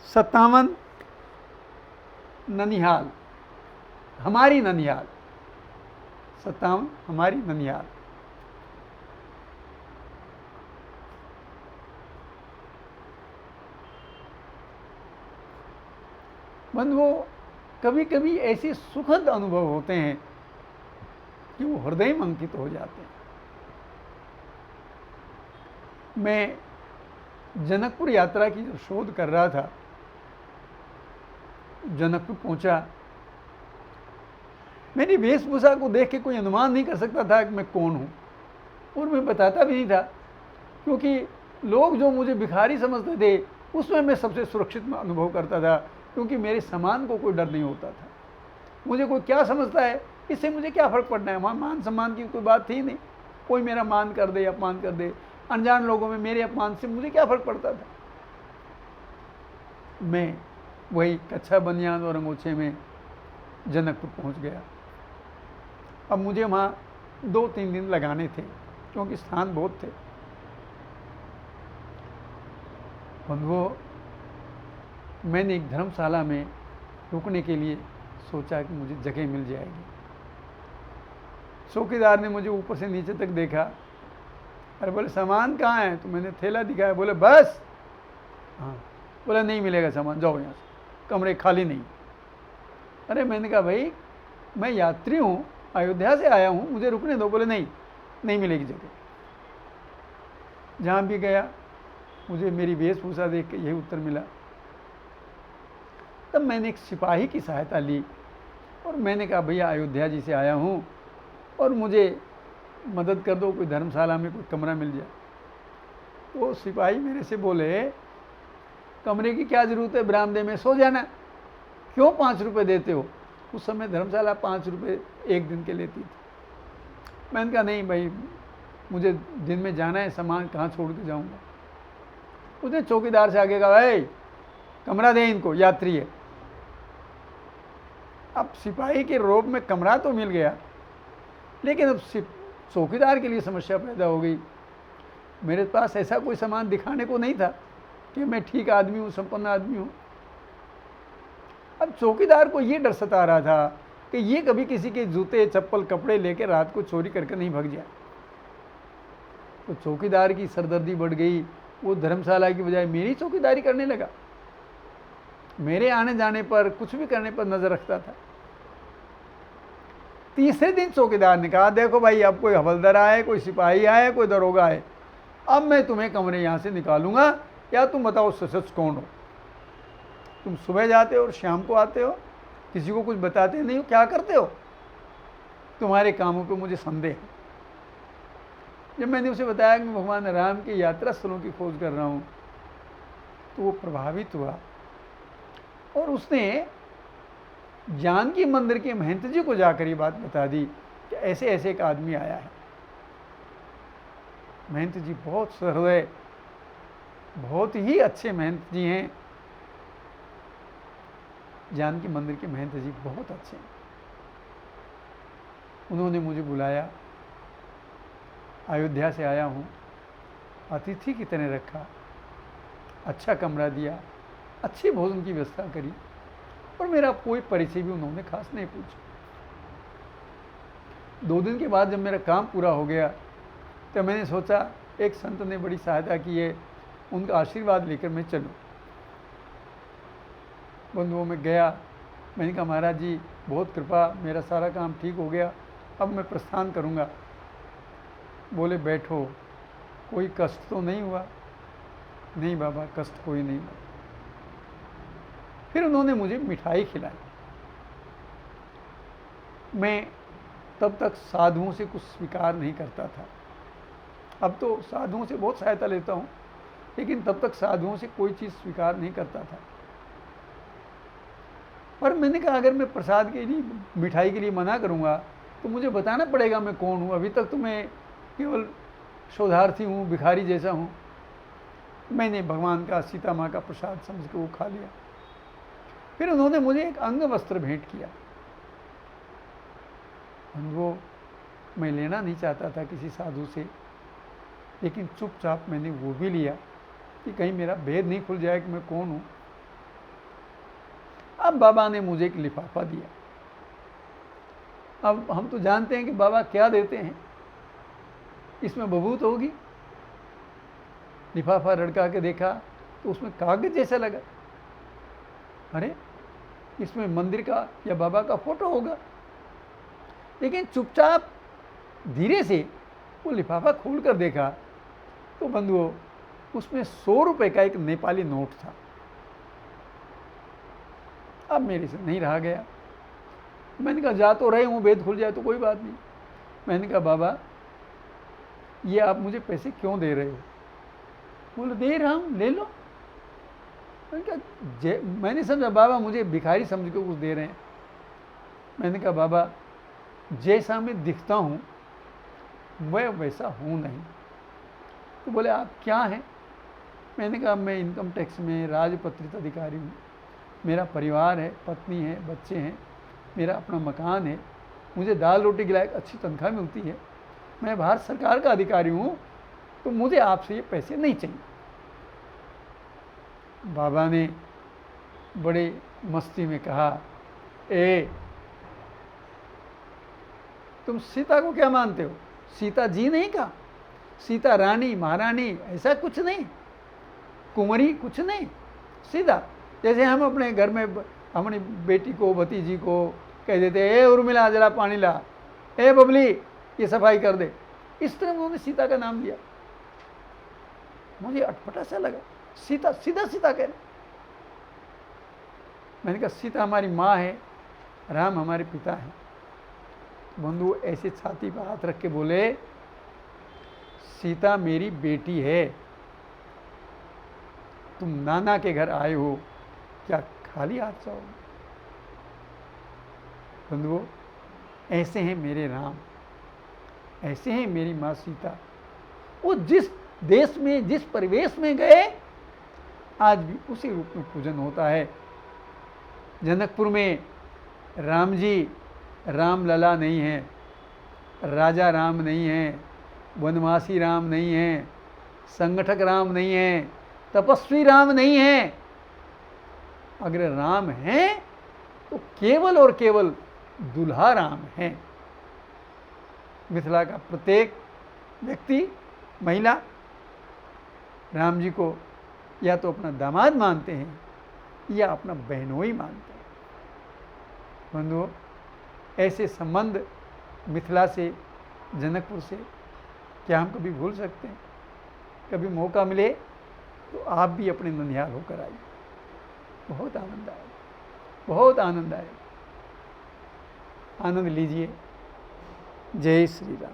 57 ननिहाल, हमारी ननिहाल, 57 हमारी ननिहाल। बंधुओं, कभी कभी ऐसे सुखद अनुभव होते हैं कि वो हृदय में अंकित हो जाते हैं। मैं जनकपुर यात्रा की जो शोध कर रहा था, जनकपुर पहुंचा। मेरी वेशभूषा को देख के कोई अनुमान नहीं कर सकता था कि मैं कौन हूं, और मैं बताता भी नहीं था, क्योंकि लोग जो मुझे भिखारी समझते थे उसमें मैं सबसे सुरक्षित अनुभव करता था, क्योंकि मेरे सम्मान को कोई डर नहीं होता था। मुझे कोई क्या समझता है, इससे मुझे क्या फ़र्क पड़ना है। मान सम्मान की कोई बात थी नहीं, कोई मेरा मान कर दे, अपमान कर दे, अनजान लोगों में मेरे अपमान से मुझे क्या फ़र्क पड़ता था। मैं वही कच्छा बनियान और अंगोछे में जनकपुर पहुंच गया। अब मुझे वहाँ 2-3 दिन लगाने थे, क्योंकि स्थान बहुत थे। बंधुओं, मैंने एक धर्मशाला में रुकने के लिए सोचा कि मुझे जगह मिल जाएगी। चौकीदार ने मुझे ऊपर से नीचे तक देखा। अरे बोले सामान कहाँ है? तो मैंने थैला दिखाया। बोले बस? हाँ। बोला नहीं मिलेगा सामान, जाओ यहाँ से, कमरे खाली नहीं। अरे मैंने कहा भाई मैं यात्री हूँ, अयोध्या से आया हूँ, मुझे रुकने दो। बोले नहीं मिलेगी जगह। जहाँ भी गया मुझे मेरी वेशभूषा देख के यही उत्तर मिला। तब मैंने एक सिपाही की सहायता ली और मैंने कहा भैया अयोध्या जी से आया हूँ और मुझे मदद कर दो, कोई धर्मशाला में कोई कमरा मिल जाए। तो सिपाही मेरे से बोले कमरे की क्या ज़रूरत है, बरामदे में सो जाना, क्यों 5 रुपये देते हो? उस समय धर्मशाला 5 रुपये एक दिन के लेती थी। मैंने कहा नहीं भाई, मुझे दिन में जाना है, सामान कहाँ छोड़ के जाऊँगा। उसने चौकीदार से आगे कहा भाई कमरा दे इनको, यात्री है। अब सिपाही के रोब में कमरा तो मिल गया, लेकिन अब चौकीदार के लिए समस्या पैदा हो गई। मेरे पास ऐसा कोई सामान दिखाने को नहीं था कि मैं ठीक आदमी हूँ, संपन्न आदमी हूँ। अब चौकीदार को ये डर सता रहा था कि ये कभी किसी के जूते चप्पल कपड़े लेकर रात को चोरी करके नहीं भाग जाए। तो चौकीदार की सरदर्दी बढ़ गई। वो धर्मशाला की बजाय मेरी चौकीदारी करने लगा, मेरे आने जाने पर, कुछ भी करने पर नजर रखता था। तीसरे दिन चौकीदार ने कहा देखो भाई, अब कोई हवलदार आए, कोई सिपाही आए, कोई दरोगा आए, अब मैं तुम्हें कमरे यहाँ से निकालूंगा, या तुम बताओ सच कौन हो? तुम सुबह जाते हो और शाम को आते हो, किसी को कुछ बताते नहीं हो, क्या करते हो? तुम्हारे कामों पे मुझे संदेह है। जब मैंने उसे बताया कि मैं भगवान राम के यात्रा स्थलों की खोज कर रहा हूँ, तो वो प्रभावित हुआ और उसने जानकी मंदिर के महंत जी को जाकर ये बात बता दी कि ऐसे ऐसे एक आदमी आया है। महंत जी बहुत सहृदय, बहुत ही अच्छे महंत जी हैं। जानकी मंदिर के महंत जी बहुत अच्छे हैं। उन्होंने मुझे बुलाया, अयोध्या से आया हूँ, अतिथि की तरह रखा, अच्छा कमरा दिया, अच्छे भोजन की व्यवस्था करी, और मेरा कोई परिचय भी उन्होंने खास नहीं पूछा। 2 दिन के बाद जब मेरा काम पूरा हो गया तो मैंने सोचा एक संत ने बड़ी सहायता की है, उनका आशीर्वाद लेकर मैं चलूँ। बंधुओं में गया, मैंने कहा महाराज जी बहुत कृपा, मेरा सारा काम ठीक हो गया, अब मैं प्रस्थान करूँगा। बोले बैठो, कोई कष्ट तो नहीं हुआ? नहीं बाबा, कष्ट कोई नहीं हुआ। फिर उन्होंने मुझे मिठाई खिलाई। मैं तब तक साधुओं से कुछ स्वीकार नहीं करता था, अब तो साधुओं से बहुत सहायता लेता हूँ, लेकिन तब तक साधुओं से कोई चीज़ स्वीकार नहीं करता था। पर मैंने कहा अगर मैं प्रसाद के लिए, मिठाई के लिए मना करूँगा तो मुझे बताना पड़ेगा मैं कौन हूँ। अभी तक तो मैं केवल शोधार्थी हूँ, भिखारी जैसा हूँ। मैंने भगवान का, सीता माँ का प्रसाद समझ के वो खा लिया। फिर उन्होंने मुझे एक अंग वस्त्र भेंट किया। वो मैं लेना नहीं चाहता था किसी साधु से, लेकिन चुपचाप मैंने वो भी लिया कि कहीं मेरा भेद नहीं खुल जाए कि मैं कौन हूँ। अब बाबा ने मुझे एक लिफाफा दिया। अब हम तो जानते हैं कि बाबा क्या देते हैं, इसमें बबूत होगी। लिफाफा रड़का के देखा तो उसमें कागज जैसा लगा। अरे इसमें मंदिर का या बाबा का फोटो होगा। लेकिन चुपचाप धीरे से वो लिफाफा खोल कर देखा तो बंधुओं, उसमें 100 रुपए का एक नेपाली नोट था। अब मेरे से नहीं रहा गया। मैंने कहा जा तो रहे हूँ, भेद खुल जाए तो कोई बात नहीं। मैंने कहा बाबा ये आप मुझे पैसे क्यों दे रहे हो? बोले दे रहा हूँ, ले लो। मैंने कहा मैंने समझा बाबा मुझे भिखारी समझ के कुछ दे रहे हैं। मैंने कहा बाबा जैसा मैं दिखता हूँ मैं वैसा हूँ नहीं। तो बोले आप क्या हैं? मैंने कहा मैं इनकम टैक्स में राजपत्रित अधिकारी हूँ, मेरा परिवार है, पत्नी है, बच्चे हैं, मेरा अपना मकान है, मुझे दाल रोटी के लायक अच्छी तनख्वाह मिलती है, मैं भारत सरकार का अधिकारी हूँ, तो मुझे आपसे ये पैसे नहीं चाहिए। बाबा ने बड़े मस्ती में कहा, ए तुम सीता को क्या मानते हो? सीता जी नहीं कहा, सीता रानी महारानी ऐसा कुछ नहीं, कुंवरी कुछ नहीं, सीधा जैसे हम अपने घर में अपनी बेटी को भतीजी को कह देते ए उर्मिला जरा पानी ला, ए बबली ये सफाई कर दे, इस तरह उन्होंने सीता का नाम दिया। मुझे अटपटा सा लगा, सीता सीधा सीता कह रहे। मैंने कहा सीता हमारी माँ है, राम हमारे पिता हैं। बंधु ऐसे छाती पर हाथ रख के बोले सीता मेरी बेटी है, तुम नाना के घर आए हो, क्या खाली हाथ जाओगे? बंधुओं ऐसे हैं मेरे राम, ऐसे हैं मेरी माँ सीता। वो जिस देश में जिस परिवेश में गए आज भी उसी रूप में पूजन होता है। जनकपुर में राम जी राम लला नहीं है, राजा राम नहीं है, वनवासी राम नहीं है, संगठक राम नहीं है, तपस्वी राम नहीं है। अगर राम हैं तो केवल और केवल दुल्हा राम है। मिथिला का प्रत्येक व्यक्ति महिला राम जी को या तो अपना दामाद मानते हैं या अपना बहनोई मानते हैं। बंधुओं ऐसे संबंध मिथिला से जनकपुर से क्या हम कभी भूल सकते हैं? कभी मौका मिले तो आप भी अपने ननिहाल होकर आइए, बहुत आनंद आएगा, बहुत आनंद आएगा। आनंद लीजिए। जय श्री राम।